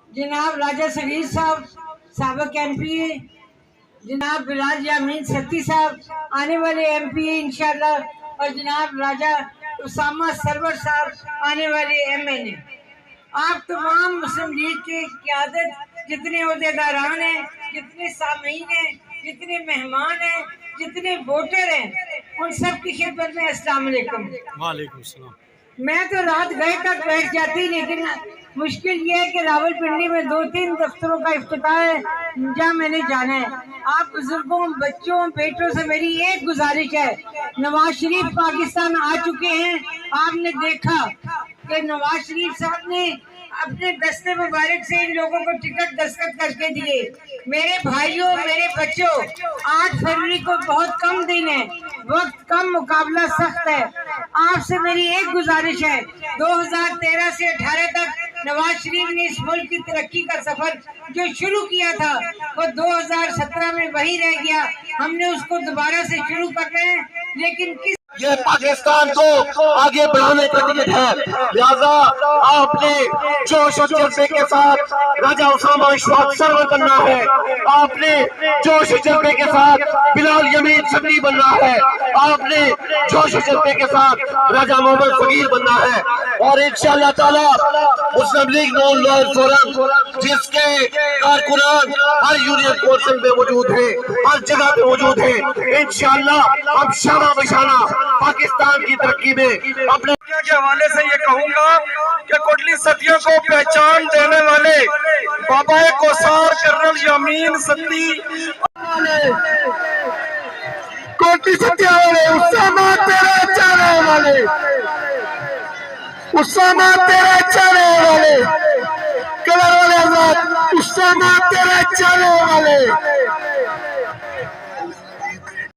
जनाब राजा सगीर साहब साबिक MP है, जनाब बिलाल यामीन सत्ती साहब आने वाले MP है इंशाल्लाह, और जनाब राजा उसामा सरवर साहब आने वाले MN है। आप तमाम मुस्लिम लीग की क़यादत, जितने अहदेदारान हैं, जितने सामीन हैं, जितने मेहमान हैं, जितने वोटर हैं, उन सब की खिदमत में अस्सलाम वालेकुम। वालेकुम सलाम। मैं तो रात गए तक बैठ जाती, लेकिन मुश्किल ये है कि रावलपिंडी में 2-3 दफ्तरों का इफ्तिताह है जहाँ मैंने जाना है। आप बुजुर्गों, बच्चों, बेटों से मेरी एक गुजारिश है, नवाज शरीफ पाकिस्तान आ चुके हैं। आपने देखा कि नवाज शरीफ साहब ने अपने दस्ते मुबारक से इन लोगों को टिकट दस्तखत करके दिए। मेरे भाइयों, मेरे बच्चों, 8 फरवरी को बहुत कम दिन है, वक्त कम, मुकाबला सख्त है। आपसे मेरी एक गुजारिश है, 2013 से 18 तक नवाज शरीफ ने इस मुल्क की तरक्की का सफर जो शुरू किया था वो 2017 में वही रह गया। हमने उसको दोबारा से शुरू कर रहे हैं, लेकिन किस ये पाकिस्तान को आगे बढ़ाने का टिकट है, लिहाजा आपने जोश और जज्बे के साथ राजा उसामा इशफाक सरवर बनना है। आपने जोश और जज्बे के साथ बिलाल यमीन सगरी बनना है। आपने जोश और जज्बे के साथ राजा मोहम्मद फकीर बनना है। और इंशाअल्लाह ताला मुस्लिम लीग नॉन लॉयल फोरम, जिसके कारकुनान हर यूनियन कौंसिल में मौजूद है, हर जगह पे मौजूद है, इंशाअल्लाह हम शाना बशाना पाकिस्तान की तरक्की में अपने के हवाले से ये कहूंगा कि कोटली सतियों को पहचान देने वाले बाबा कोसार कर्नल यामीन सत्ती, कोटली सतिया वाले, उसामा तेरे चारे वाले, उसामा तेरे चारे वाले, कलर वाले आजाद, उसामा तेरे चारे वाले।